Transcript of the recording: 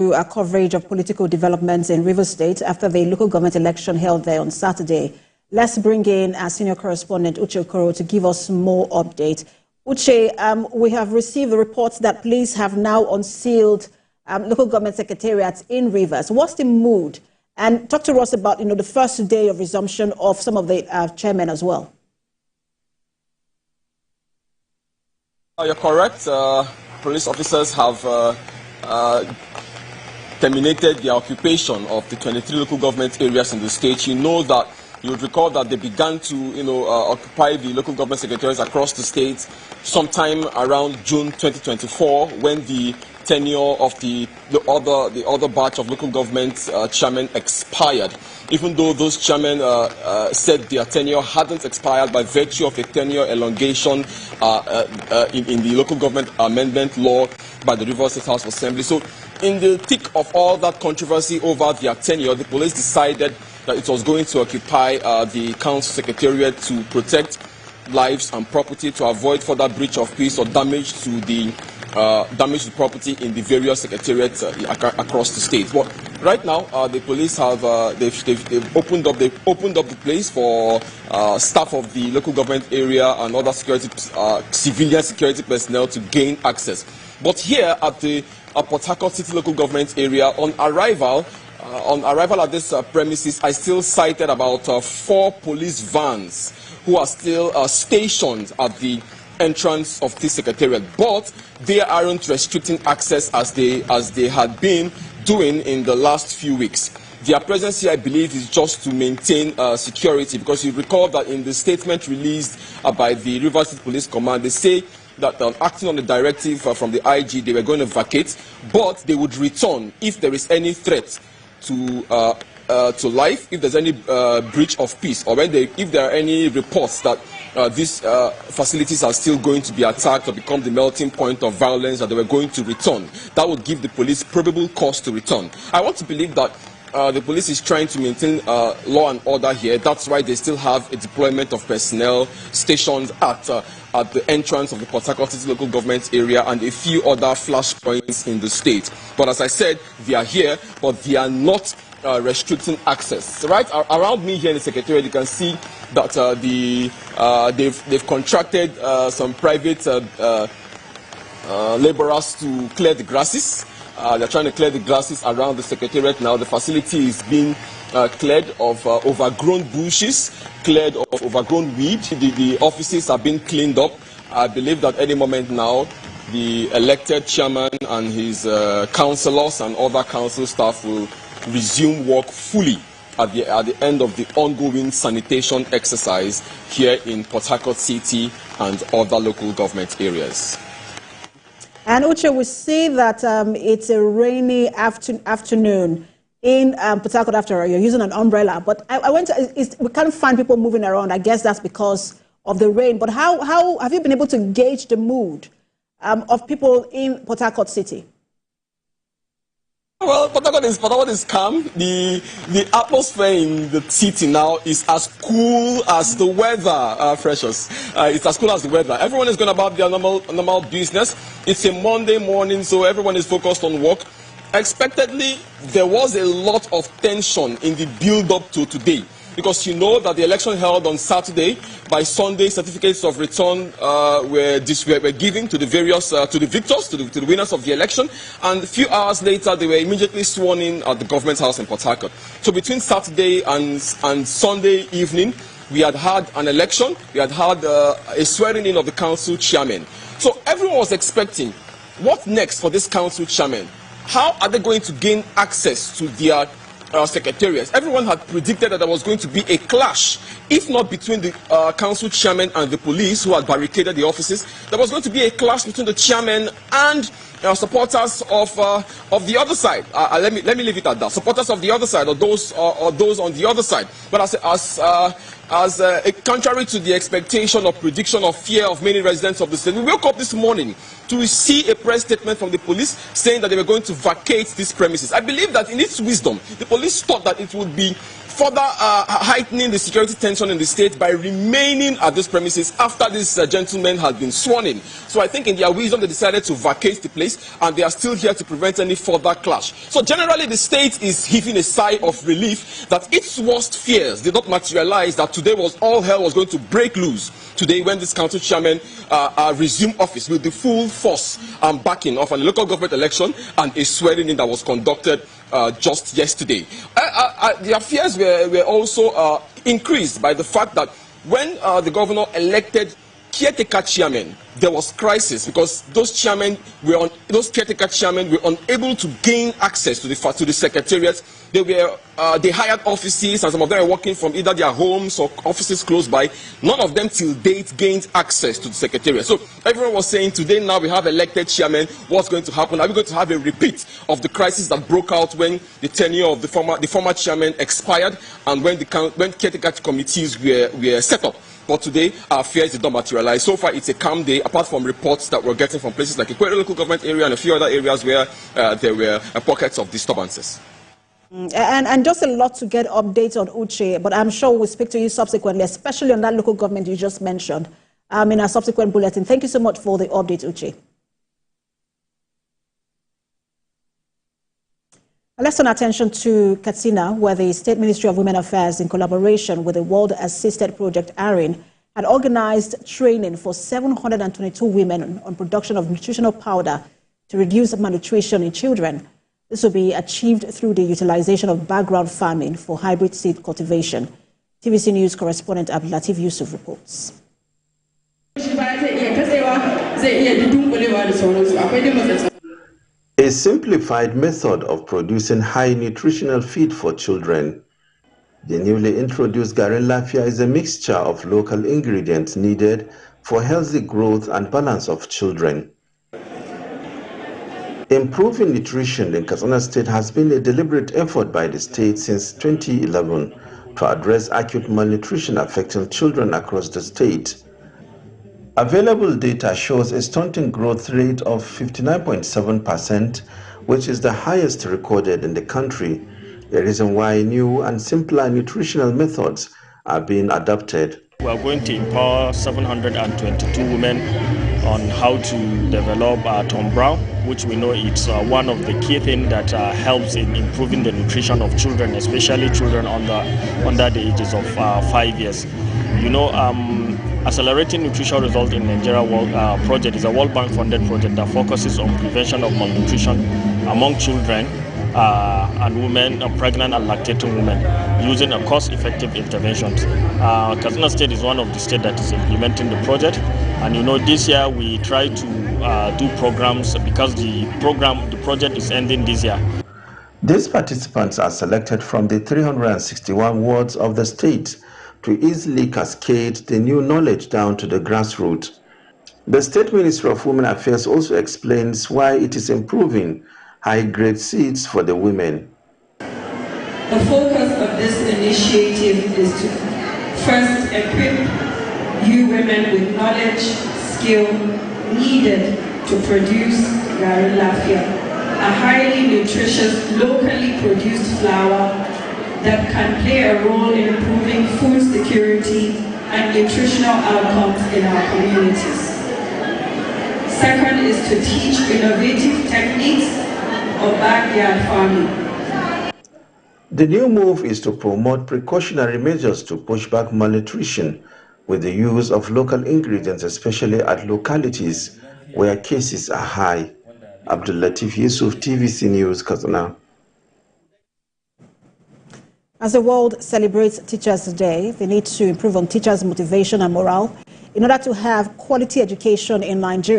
Our coverage of political developments in Rivers State after the local government election held there on Saturday. Let's bring in our senior correspondent, Uche Okoro, to give us more update. Uche, we have received the reports that police have now unsealed local government secretariats in Rivers. What's the mood? And talk to us about, the first day of resumption of some of the chairmen as well. You're correct. Police officers have terminated the occupation of the 23 local government areas in the state. You would recall that they began to, occupy the local government secretariats across the state sometime around June 2024, when the tenure of the other batch of local government chairmen expired. Even though those chairmen said their tenure hadn't expired by virtue of a tenure elongation in the local government amendment law by the Rivers State House of Assembly. So, in the thick of all that controversy over their tenure, the police decided that it was going to occupy the council secretariat to protect lives and property, to avoid further breach of peace or damage to the property in the various secretariats across the state. But right now, the police have they've opened up the place for staff of the local government area and other civilian security personnel to gain access. But here at the Port Harcourt City local government area, on arrival at this premises, I still sighted about 4 police vans who are still stationed at the entrance of this secretariat, but they aren't restricting access as they had been doing in the last few weeks. Their presence here, I believe, is just to maintain security, because you recall that in the statement released by the Rivers State Police Command, they say that acting on the directive from the IG, they were going to vacate, but they would return if there is any threat to life, if there's any breach of peace, or if there are any reports that these facilities are still going to be attacked or become the melting point of violence, that they were going to return. That would give the police probable cause to return. I want to believe that the police is trying to maintain law and order here. That's why they still have a deployment of personnel stationed at the entrance of the Port Harcourt City local government area and a few other flashpoints in the state. But as I said, they are here, but they are not restricting access. Right around me here in the secretariat, you can see that they've contracted some private laborers to clear the grasses. They're trying to clear the grasses around the secretariat now. The facility is being cleared of overgrown bushes, cleared of overgrown weed. The offices are being cleaned up. I believe that any moment now, the elected chairman and his councillors and other council staff will resume work fully at the end of the ongoing sanitation exercise here in Port Harcourt City and other local government areas. And Uche, we see that it's a rainy afternoon in Port Harcourt. After all, you're using an umbrella, but we can't find people moving around. I guess that's because of the rain. But how have you been able to gauge the mood of people in Port Harcourt City? Well, Port Harcourt is calm. The atmosphere in the city now is as cool as the weather, Precious. It's as cool as the weather. Everyone is going about their normal business. It's a Monday morning, so everyone is focused on work. Expectedly, there was a lot of tension in the build-up to today, because you know that the election held on Saturday. By Sunday, certificates of return were given to the various to the victors, to the winners of the election, and a few hours later, they were immediately sworn in at the government house in Port Harcourt. So between Saturday and Sunday evening, we had had an election. We had had a swearing in of the council chairman. So everyone was expecting, what next for this council chairman? How are they going to gain access to their secretariats? Everyone had predicted that there was going to be a clash, if not between the council chairman and the police who had barricaded the offices. There was going to be a clash between the chairman and supporters of the other side. Let me leave it at that. Supporters of the other side, or those on the other side. But as contrary to the expectation or prediction or fear of many residents of the state, we woke up this morning to see a press statement from the police saying that they were going to vacate these premises. I believe that in its wisdom, the police thought that it would be further heightening the security tension in the state by remaining at these premises after this gentleman had been sworn in. So I think in their wisdom they decided to vacate the place, and they are still here to prevent any further clash. So generally the state is heaving a sigh of relief that its worst fears did not materialize, that today was all hell was going to break loose today when this council chairman resumed office with the full force and backing of a local government election and a swearing-in that was conducted just yesterday. Their fears were also increased by the fact that when the governor elected caretaker chairman, there was crisis because those caretaker chairmen were unable to gain access to the secretariats. They hired offices, and some of them were working from either their homes or offices close by. None of them till date gained access to the secretariat. So everyone was saying, today now we have elected chairman, what's going to happen? Are we going to have a repeat of the crisis that broke out when the tenure of the former chairman expired and when caretaker committees were set up? But today, our fears did not materialize. So far, it's a calm day, apart from reports that we're getting from places like Okoro local government area and a few other areas where there were pockets of disturbances. And just a lot to get updates on Uche, but I'm sure we'll speak to you subsequently, especially on that local government you just mentioned in our subsequent bulletin. Thank you so much for the update, Uche. Let's turn attention to Katsina, where the State Ministry of Women Affairs, in collaboration with the World Assisted Project ARIN, had organized training for 722 women on production of nutritional powder to reduce malnutrition in children. This will be achieved through the utilization of background farming for hybrid seed cultivation. TVC News correspondent Abdulatif Yusuf reports. A simplified method of producing high nutritional feed for children. The newly introduced Garin Lafia is a mixture of local ingredients needed for healthy growth and balance of children. Improving nutrition in Katsina State has been a deliberate effort by the state since 2011 to address acute malnutrition affecting children across the state. Available data shows a stunting growth rate of 59.7%, which is the highest recorded in the country, a reason why new and simpler nutritional methods are being adopted. We are going to empower 722 women on how to develop Tom Brown, which we know it's one of the key things that helps in improving the nutrition of children, especially children under the ages of 5 years. You know, Accelerating Nutrition Results in Nigeria project is a World Bank funded project that focuses on prevention of malnutrition among children and women, pregnant and lactating women, using a cost-effective interventions. Katsina State is one of the states that is implementing the project, and you know, this year we try to do programs because the project is ending this year. These participants are selected from the 361 wards of the state to easily cascade the new knowledge down to the grassroots. The State Ministry of Women Affairs also explains why it is improving high-grade seeds for the women. The focus of this initiative is to first equip you women with knowledge, skill needed to produce Garin Lafia, a highly nutritious, locally produced flour that can play a role in improving food security and nutritional outcomes in our communities. Second is to teach innovative techniques of backyard farming. The new move is to promote precautionary measures to push back malnutrition with the use of local ingredients, especially at localities where cases are high. Abdulatif Yusuf, TVC News, Katsina. As the world celebrates Teachers Day, they need to improve on teachers' motivation and morale in order to have quality education in Nigeria.